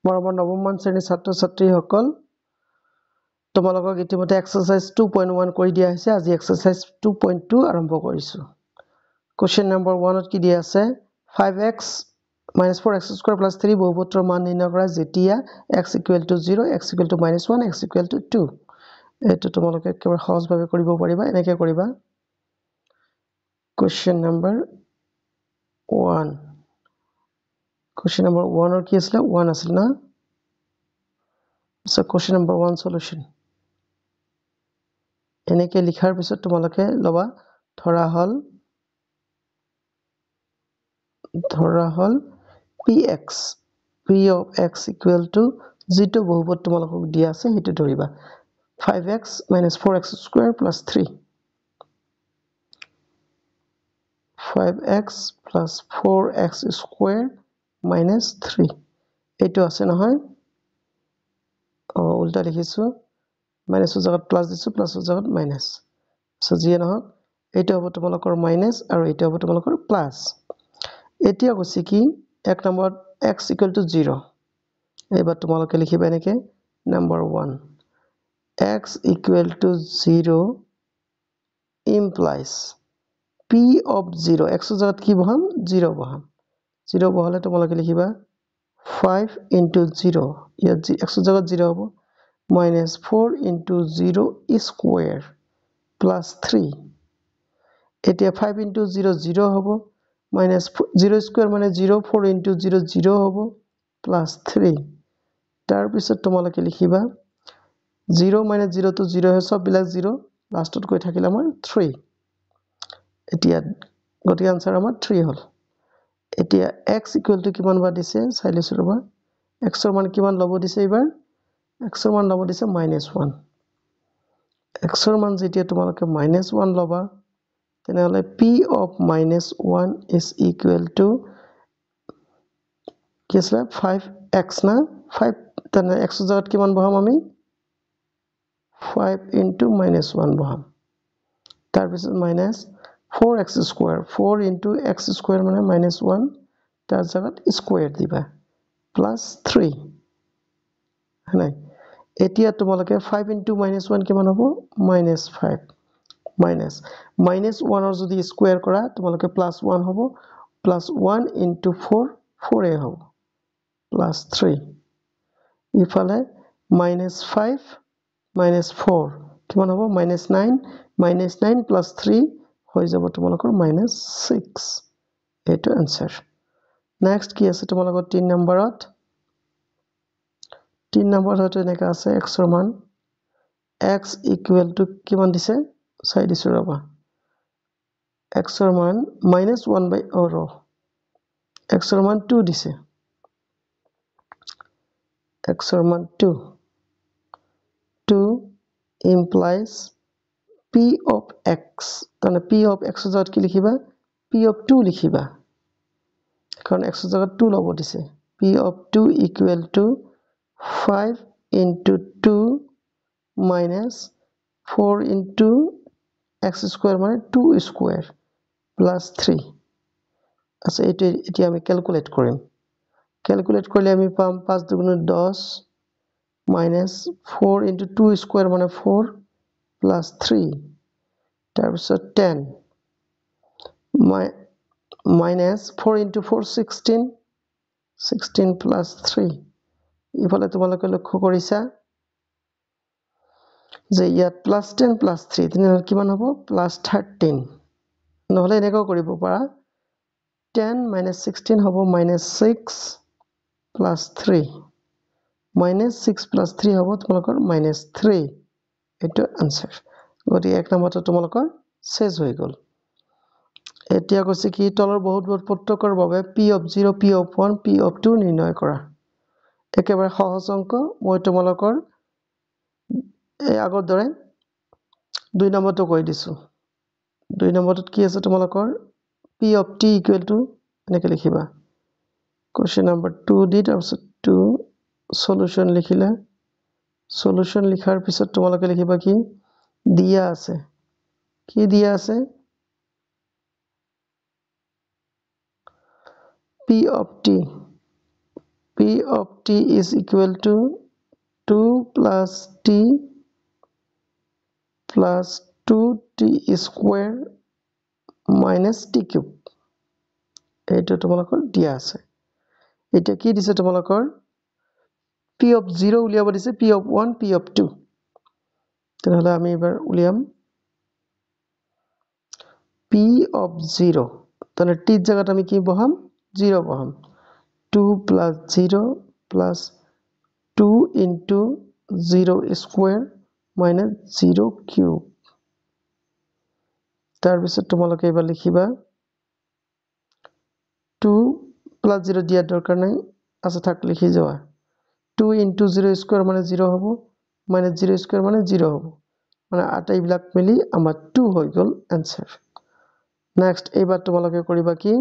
মৰমৰ নৱম শ্ৰেণীৰ ছাত্ৰ ছাত্ৰীসকল তোমালোকক ইতিমধ্যে এক্সাৰসাইজ 2.1 কৰি দিয়া হৈছে আজি এক্সাৰসাইজ 2.2 আৰম্ভ কৰিছো কোৱেশ্চন নম্বৰ 1 ত কি দিয়া আছে 5x - 4x² + 3 বহুপত্ৰৰ মান নিৰ্ণয় কৰা যেতিয়া x = 0 x = -1 x = 2 এটো তোমালোকে কেৱল সহজভাৱে কৰিব পাৰিবা এনেকৈ কৰিবা question number 1 Question number 1 or কি আছিল 1 আছিল না so question number 1 solution এনেকে লিখাৰ পিছত তোমালোকে লবা ধৰা হল px p of x = যেটো বহুপদ তোমালোকক দিয়া আছে হেতু ধৰিবা 5x - 4x² + 3 5x + 4x² -3 এটো আছে নহয় উল্টা লিখিছো মাইনাসৰ জায়গাত প্লাস দিছো প্লাসৰ জায়গাত মাইনাস সো জিয়ে নহক এটো হ'ব তোমালোকৰ মাইনাস আৰু এটো হ'ব তোমালোকৰ প্লাস এতিয়া কৈছে কি এক নম্বৰত x = 0 এবাৰ তোমালোকে লিখিবা এনেকে number 1 x = 0 implies p of 0 x এর জায়গাত কি বহাম 0 বহাম 0 বহালে তোমালোকে লিখিবা 5 * 0 ইয়াত x এর জায়গাত 0 হ'ব -4 * 0 square + 3 এতিয়া 5 * 0 0 হ'ব -0 square মানে 0 4 * 0 0 হ'ব +3 তাৰ পিছত তোমালোকে লিখিবা 0 - 0 তো 0 হয় সব বিলাক 0 লাষ্টত কৈ থাকিল আমাৰ 3 এতিয়া গতি আনসাৰ আমাৰ 3 হল এতিয়া x = কিমান বা দিছে চাই লৈছো ৰবা x এৰ মান কিমান লব দিছে এবাৰ x এর মান লব দিছে -1 x এর মান যেতিয়া তোমালোকে -1 লবা তেনেহলে p of -1 is equal to কি আছে 5x না 5 তেনে x এর জায়গাত কিমান বহাম আমি 5 * -1 বহাম তাৰ পিছত -4x² 4 * x² মানে -1 তাৰ জায়গাত স্কয়ার দিবা +3 হয়নে এতিয়া তোমালোকে 5 * -1 কিমান হ'ব -5 -1 এর যদি স্কয়ার কৰা তোমালোকে +1 হ'ব +1 * 4 4 এ হ'ব +3 ইফালে -5 - 4 কিমান হ'ব -9 -9 + 3 হৈ যাব তোমালোকৰ -6 এটো आंसर নেক্সট কি আছে তোমালোকৰ 3 নম্বৰত 3 নম্বৰ হয়তো এনেকা আছে x এৰ মান x = কিমান দিছে চাই দিছো ৰবা x এর মান -1/r x এর মান 2 দিছে x এর মান 2 implies p of x তাহলে p of x এর জায়গাত কি লিখিবা p of 2 লিখিবা কারণ x এর জায়গাত 2 লব দিছে p of 2 = 5 * 2 - 4 * x² মানে 2 square +3 আচ্ছা এতিয়া আমি ক্যালকুলেট কৰিম ক্যালকুলেট কৰিলে আমি পাম 5 * 2 = 10 -4 * 2 square মানে 4 +3 তাৰ পিছত 10 -4 * 4 16 16 +3 ইফালে তোমালোকে লক্ষ্য কৰিছা যে ইয়াত +10 + 3 তেনেহলে কিমান হ'ব +13 নহলে এনেকৈ কৰিব পাৰা 10 - 16 হ'ব -6 + 3 -6 + 3 হ'ব তোমালোকৰ -3 এটো आंसर গতি এক নম্বৰটো তোমালোকৰ শেষ হৈ গল এতিয়া কৈছে কি তলৰ বহুপদ প্ৰত্যেকৰ বাবে p of 0 p of 1 p of 2 নিৰ্ণয় কৰা একেবাৰে সহজ অংক মই তোমালোকৰ এই আগৰ দৰে 2 নম্বৰটো কৈ দিছো 2 নম্বৰটোত কি আছে তোমালোকৰ p of t = এনেকৈ লিখিবা কোৱেশ্চন নম্বৰ 2 দি তাৰপিছত 2 সলিউশন লিখিলা সলিউশন লিখাৰ পিছত তোমালোকে লিখিবা কি দিয়া আছে কি দিয়া আছে p of t P of t is equal to 2 plus t plus 2t square minus t cube. এইটো তোমালোকৰ দিয়া আছে। এতিয়া কি দিছে তোমালোকৰ p of 0 উলিয়াব দিছে, p of 1, p of 2। তেনেহলে আমি এবাৰ উলিয়াম p of 0। তাহলে t এর জায়গাটা আমি কি বহাম 0 বহাম। 2 plus 0 plus 2 into 0 square minus 0 cube। তাৰপিছত তোমালোকে এবাৰ লিখিবা 2 plus 0 দিয়াৰ দৰকাৰ নাই, আছে থাক লিখি যাওয়া। 2 into 0 square মানে 0 হ'ব, minus 0 square মানে 0 হ'ব, মানে আটাইবিলাক মিলি আমাৰ 2 হৈ গ'ল এনসাৰ। নেক্সট এইবাৰ তোমালোকে কৰিবা কি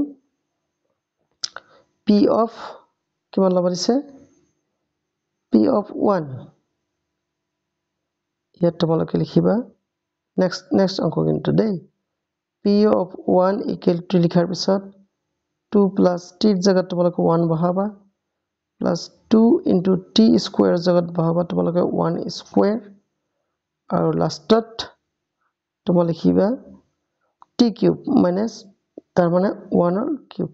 p of কিমান ল'ব দিছে p of 1। ইয়াত তোমালোকে লিখিবা নেক্সট অংক কিন্তু দেই। p of 1 equal to লিখাৰ পিছত 2 plus t ৰ জায়গাত তোমালোকে 1 বহাবা plus 2 into t square জায়গাত বহাবা তোমালোকে 1 square আৰু লাষ্টত তোমালোকে লিখিবা t cube minus তাৰ মানে 1 ৰ কিউব।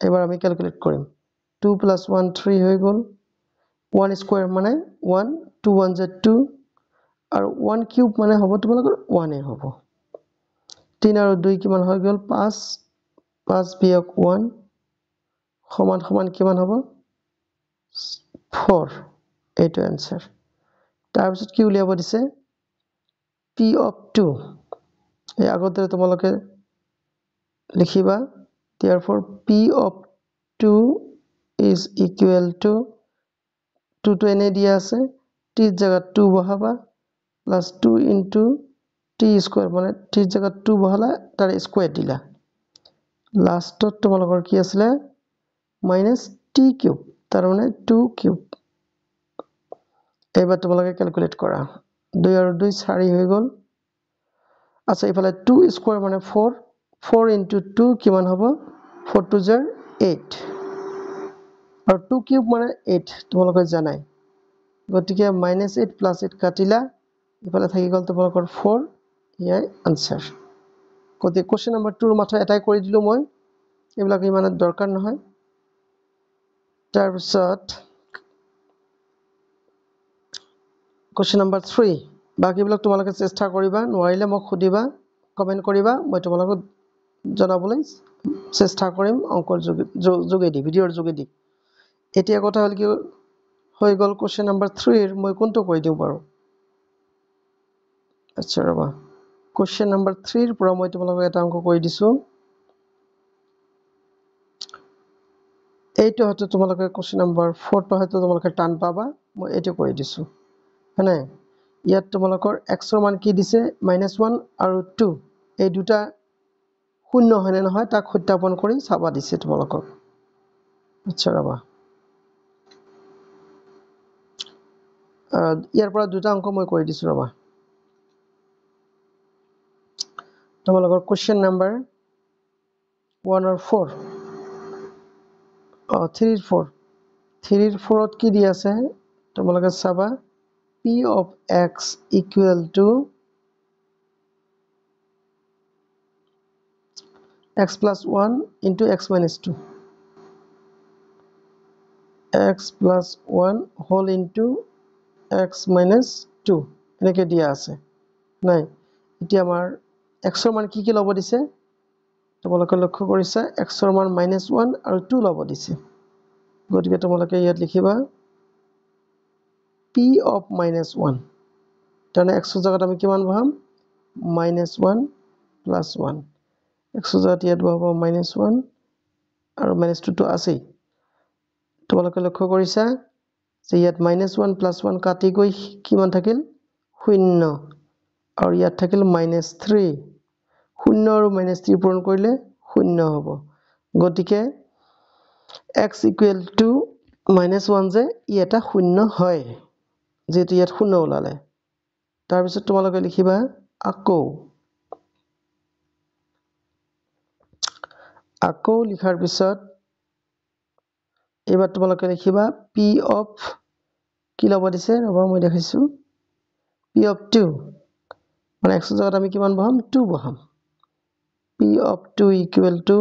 এবাৰ আমি ক্যালকুলেট কৰিম 2 plus 1 3 হৈ গ'ল, 1 square মানে 1, 2 1 জ 2 আৰু 1 কিউব মানে হ'ব তোমালোকৰ 1 এ হ'ব। 3 আৰু 2 কিমান হৈ গ'ল 5, 5 বিয়োগ 1 সমান সমান কিমান হ'ব 4। এইটো आंसर। তাৰপিছত কি উলিয়াব দিছে p of 2। এই আগতে তোমালোকে লিখিবা therefore p of 2 is equal to 2 to এনে দিয়া আছে t ৰ জায়গাত 2 বহাবা plus 2 into t square মানে t ৰ জায়গাত 2 বহালা তাৰ স্কয়াৰ দিলা, লাষ্টত তোমালোকৰ কি আছিল minus t cube তাৰ মানে 2 cube। এবাৰ তোমালোকে ক্যালকুলেট কৰা 2 আৰু 2 4 হৈ গ'ল। আচ্ছা ইফালে 2 স্কয়ার মানে 4, 4 into 2 কিমান হ'ব 4 2 জাৰ 8 আৰু 2 কিউব মানে 8 তোমালোকে জানাই, গতিকে -8 + 8 কাটিলা ইফালে থাকি গ'ল তোমালোকৰ 4। ইয়াই आंसर। গতিকে কোশ্চেন নাম্বাৰ 2 ৰ মাত্ৰ এটাই কৰি দিলো মই, এইবিলাক ইমান দৰকাৰ নহয়। তাৰপিছত কোশ্চেন নাম্বাৰ 3 বাকিবিলাক তোমালোকে চেষ্টা কৰিবা, নোৱাৰিলে মোক সুধিবা কমেন্ট কৰিবা, মই তোমালোকক জনাবলৈ চেষ্টা কৰিম অংকৰ যোগেদি ভিডিঅ'ৰ যোগেদি। এতিয়া কথা হল কি হৈ গ'ল কোশ্চেন নাম্বাৰ 3 ৰ মই কোনটো কৈ দিও বাৰু। আচ্ছা ৰবা কোশ্চেন নাম্বাৰ 3 ৰ পৰা মই তোমালোকক এটা অংক কৈ দিছো। এইটো হয়তো তোমালোকে কোশ্চেন নাম্বার 4 টো হয়তো তোমালোকে টান পাবা, মই এইটো কৈ দিছো হয়নে। ইয়াত তোমালোকৰ x ৰ মান কি দিছে -1 আৰু 2, এই দুটা শূন্য হয়নে নহয় তাক সত্যাপন কৰি চাবা দিছে তোমালোকক। আচ্ছা ৰবা ইয়াৰ পৰা দুটা অংক মই কৈ দিছো ৰবা। তোমালোকৰ কোশ্চেন নাম্বাৰ 1 আৰু 4 3 ৰ 4 3 ৰ 4 ত কি দি আছে তোমালোকে চাবা p of x equal to x plus 1 into x minus 2, x plus 1 whole into x minus 2 এনেকে দিয়া আছে নাই। এতিয়া আমাৰ x ৰ মান কি ল'ব দিছে তোমালোকে লক্ষ্য কৰিছা x ৰ মান -1 আৰু 2 ল'ব দিছে, গতিকে তোমালোকে ইয়াত লিখিবা p of -1 তাৰমানে x ৰ জায়গাত আমি কিমান বহাম -1 plus 1, x ৰ জায়গাত ইয়াত বহাব -1 আৰু -2 তো আছেই। তোমালোকে লক্ষ্য কৰিছা যে ইয়াত -1 plus 1 কাটি গৈ কিমান থাকিল 0 আৰু ইয়াত থাকিল -3, 0 আৰু -3 পূৰণ কৰিলে 0 হ'ব। গতিকে x equal to -1 যে ই এটা 0 হয়, যেহেতু ইয়াত 0 ওলালে। তাৰপিছত তোমালোকে লিখিবা আকৌ লিখাৰ পিছত এইবাৰ তোমালোকে লিখিবা p of কি ল'ব দিছে ৰবা মই দেখাইছো p of 2 মানে x জায়গাত আমি কিমান বহাম 2 বহাম p of 2 equal to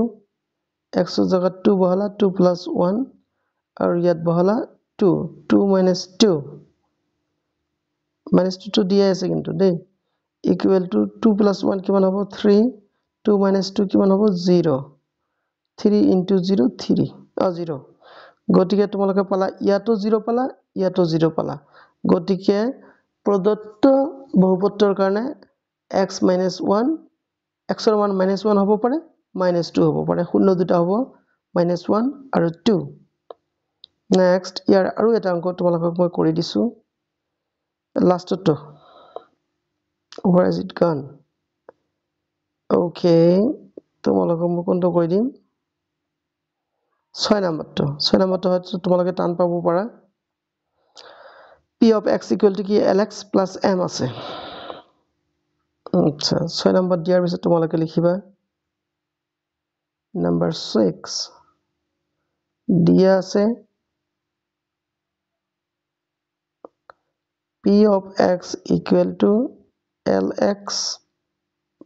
x জায়গাত 2 বহালা 2 plus 1 আৰু ইয়াত বহালা 2 2 minus 2 minus 2 to দিয়া আছে কিন্তু দেই equal to 2 plus 1 কিমান হ'ব 3 2 minus 2 কিমান হ'ব 0 3 into 0 3 0 গতিকে তোমালোকে পালা ইয়াতো 0 পালা ইয়াতো 0 পালা গতিকে প্ৰদত্ত বহুপদৰ কাৰণে x - 1 x ৰ মান -1 হ'ব পাৰে -2 হ'ব পাৰে শূন্য দুটা হ'ব -1 আৰু 2 নেক্সট ইয়াৰ আৰু এটা অংক তোমালোকক মই কৰি দিছো লাষ্টটো where is it gone okay তোমালোকক মই কোনটো কৰি দিম 6 নম্বৰটো হয়তো তোমালোকে টান পাব পাৰা p of x equal to কি lx plus m আছে আচ্ছা 6 নম্বৰ দিয়াৰ পিছত তোমালোকে লিখিবা number 6 দিয়া আছে p of x equal to lx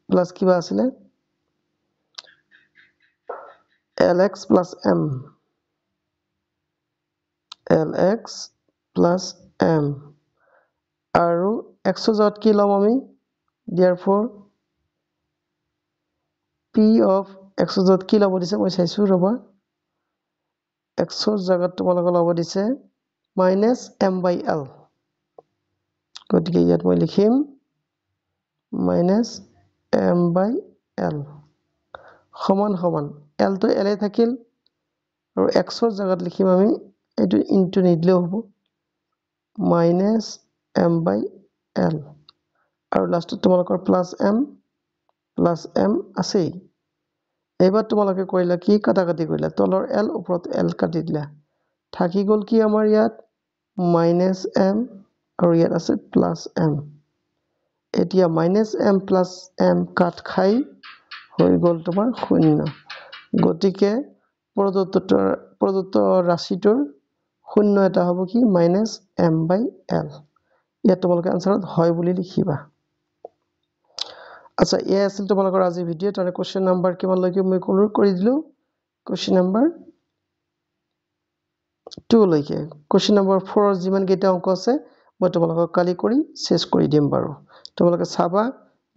plus কিবা আছিলে lx plus m lx plus m আৰু x জায়গাত কি লম আমি therefore p of x জায়গাত কি লব দিছে মই চাইছো ৰবা x জায়গাত তোমালোক লব দিছে -m/l গতিকে ইয়াত মই লিখিম -m/l সমান সমান l তো l এ থাকিল আৰু x জায়গাত লিখিম আমি এটো ইনটু নিদিলেও হ'ব -m/l আৰু লাষ্টত তোমালোকৰ +m আছে এইবাৰ তোমালোকে কৰিলা কি কাটাকাটি কৰিলা তলৰ l ওপৰত l কাটি দিলা থাকি গল কি আমাৰ ইয়াত -m আৰু ইয়াত আছে +m এতিয়া -m + m কাট খাই হৈ গল তোমাৰ 0 গতিকে প্ৰদত্ত ৰাশিটোৰ 0 এটা হ'ব কি -m/l ইয়াত তোমালোকে আনসাৰত হয় বুলি লিখিবা আচ্ছা এই আছিল তোমালোকৰ আজি ভিডিও তাৰে কোশ্চেন নাম্বাৰ কিমান লৈকে মই কৰি দিলো কোশ্চেন নাম্বাৰ 2 লৈকে কোশ্চেন নাম্বাৰ 4 যিমান কেইটা অংক আছে মই তোমালোকক কালি কৰি শেষ কৰি দিম বাৰু তোমালোকে চাবা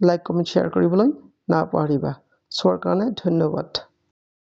লাইক কমেন্ট শেয়াৰ কৰিবলৈ নাপাহৰিবা চোৱাৰ কাৰণে ধন্যবাদ